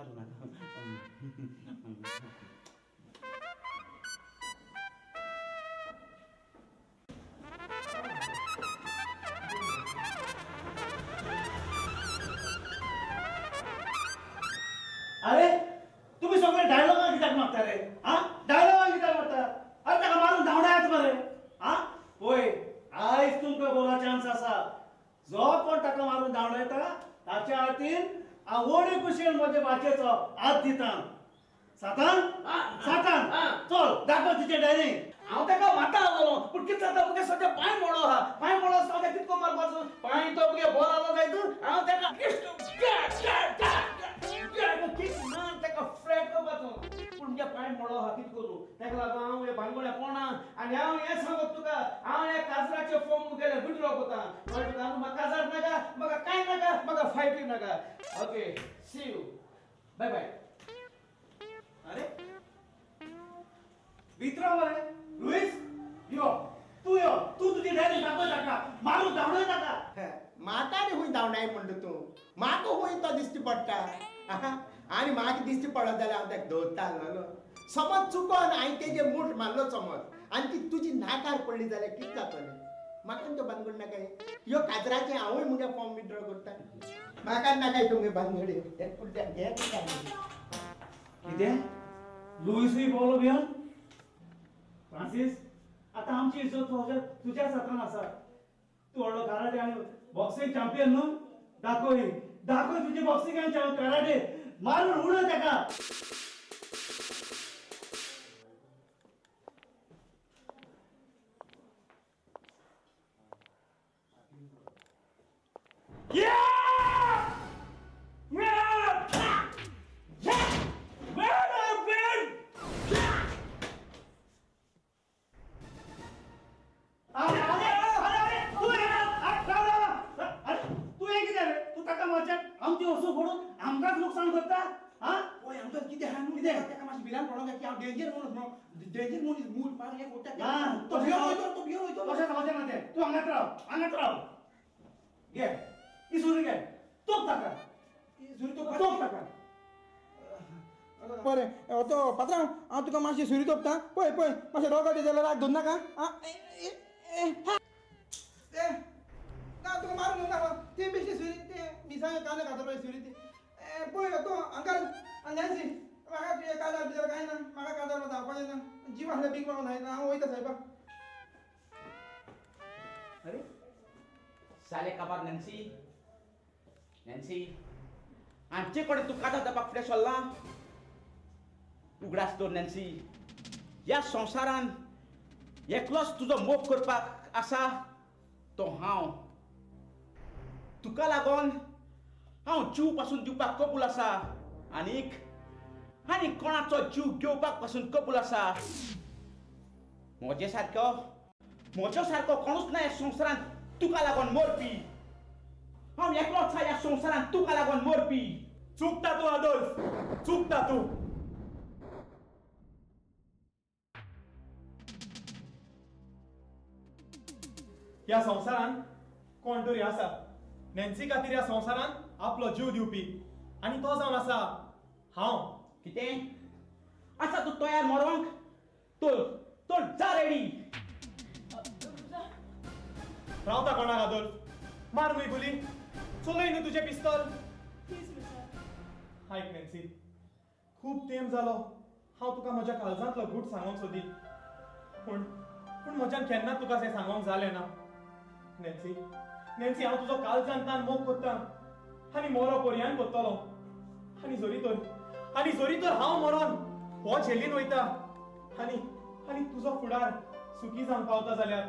विचारू नका. अरे तुम्ही सगळे डायलॉग कित्याक मागता रे? हा डायलॉग कित्याक मागता? अरे ताका मारून धांवडायच मरे. हा होय आयज तुमकां बोला चान्स आसा. जो कोण ताका मारून धांवडायता ताच्या हातीन आवडी कुशीन म्हजे भाचेचो हात दिता. सातान सातान चल दाखव तुजे डायरी. हांव ताका मारता आसलो पूण कितें जाता मुगे सद्या पांय मोडो आहा. पांय मोडो आसता हांव कितको मारपाचो. पांय तो मुगे बरो आलो जायत हांव ताका किक मार ताका फ्लॅट करपाचो. पूण मुगे पांय मोडो आहा कितें करूं. ताका लागून हांव हे भानगड्या पोना आनी हांव हें सांगत तुका हांव ह्या काजराचे फॉर्म मुगेले विड्रॉ कोता. कळ्ळें तुका. म्हाका काजार नाका म्हाका कांय नाका म्हाका फायटी नाका. Okay see you bye bye. अरे वित्रा मरे लुईस यो तू तुझी डायरी दाखव ताका मारून धांवडाय ताका. म्हाका न्ही खूंय धांवडाय म्हणटा तूं. म्हाका खूंय तो दिश्टी पडटा. आनी म्हाका दिश्टी पडत जाल्यार हांव ताका दवरता आसलो. समज चुकोन हांवें तेजे मूठ मारलो समज आनी ती तुजी नाकार पडली जाल्यार कितें जातलें. म्हाका तो भानगड नाका. ह्यो काजराचे हांवूय मुगे फॉर्म विड्रॉ करता. म्हाका नाका तुमगे भानगडी. कितें लुईसूय बोलो भियान. फ्रांसीस आता आमची इज्जत तुझ्याच हातान आसा. तू व्हडलो कराटे आनी बॉक्सिंग चॅम्पियन न्हू. दाखय तुजी बॉक्सिंग आनी कराटे मारून उडय ताका. आमची वस्तू फोडून आमकाच नुकसान करता. हा ओय आमकां कितें आहा न्हू कितें ताका मातशें भिरांत पडोंक जाय की हांव डेंजर मनीस न्हू. डेंजर मनीस मूठ मार हे कोट्या तो भियोन वयतो. कशें ना ते तू हांगाच राव घे ही सुरी घे तोप ताका. सुरी तो तोप ताका. बरें तो पात्रांव हांव तुका मातशी सुरी तोपता. पळय मातशें रोगोटे जाल्यार राग धरून नाका. ना तुका मारूंक नाका. ती बेश्टी सुरी ते मिसांगे कांदे खाता पळय सुरी ती. पळय तो अंकल नॅन्सी म्हाका तुजे काजार बिजार कांय ना. म्हाका काजार धांवपाचें ना. जीव आसल्यार बीक मागून हायना. हांव वयता सायबा. अरे साले काबार नॅन्सी आमचे कडेन तूं काजार जावपाक फुडें सरला. उगडास दवर नॅन्सी. ह्या संवसारान एकलोच तुजो मोग करपाक आसा तो हांव. तुका लागून हांव जीव पासून दिवपाक कबूल आसा आनीक कोणाचो जीव घेवपाक पासून कबूल आसा. म्हजे सारको कोणूच ना ह्या संवसारान तुका लागून मरपी. हांव एकलोच ह्या संवसारान तुका लागून मरपी. चुकता तू आदोल्फ चुकता तू. ह्या संवसारान कोण तरी आसा. नॅन्सी खातीर ह्या संवसारान आपलो जीव दिवपी आनी तो जावन आसा हांव. कितें आसा तूं तयार मरोंक? तोर जा रेडी. रावता कोणाक आदोल्फ? मार न्हय गुली. चलय न्हय तुजें पिस्तॉल. आयक नॅन्सी खूब तेंप जालो हांव तुका म्हज्या काळजांतलो गूट सांगोंक सोदी पूण म्हज्यान केन्नाच तुका हें सांगोंक जालें ना. नॅन्सी हांव तुजो काळजांतल्यान मोग कोत्तां आनी मोरो पर्यान कोत्तलो. आनी जोरी तर हांव मरोन हो झेलीन वयता आनी तुजो फुडार सुखी जावन पावता जाल्यार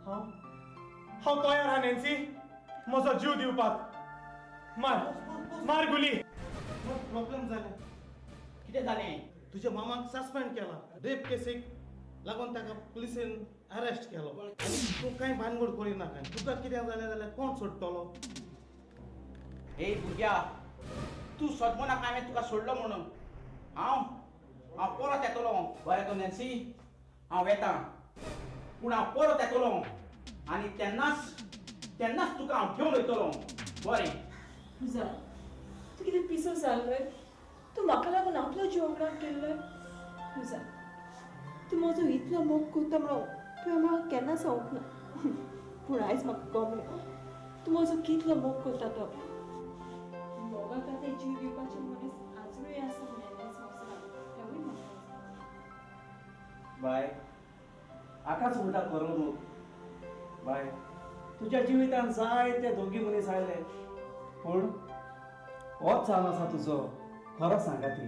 हांव तयार आहा नॅन्सी म्हजो जीव दिवपाक. मार गुली. प्रॉब्लेम जालें. कितें जालें? तुज्या मामाक सस्पेंड केला. रेप केसीक लागून ताका पुलिसेन अरेस्ट केलो. आनी तूं कांय भानगड करिनाका. तुका कितें जालें जाल्यार कोण सोडटलो? ए भुरग्या तूं सदमो नाका हांवें तुका सोडलो म्हणून. हांव परत येतलो. बरें तो नॅन्सी हांव येता पूण हांव परत येतलो आनी तेन्नाच तुका हांव घेवन वयतलो. बरें तू कितें पिसो जाल रे. तूं म्हाका लागून आपलो जेवणाक केल्ले तुझा तूं म्हजो इतलो मोग करता म्हणून तुवें म्हाका केन्ना सांगूंक ना पूण आयज म्हाका कळ्ळें तूं म्हजो कितलो मोग करता तो मोगा खातीर जीव दिवपाचे मनीस आजुनूय आसा ह्या संवसारांत हेंवूय म्हाका बाय आकाश म्हणटा खरो न्हू बाय तुज्या जिवितांत जायते दोगी मनीस आयले पूण होच जावन आसा तुजो खरो सांगाती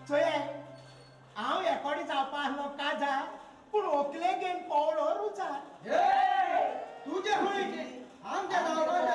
चोये हांव एकोडी जावपा आसलो काजा पूण व्हंकले घेवन पवळो रुचा तुझे हुळीची आमच्या गांवांत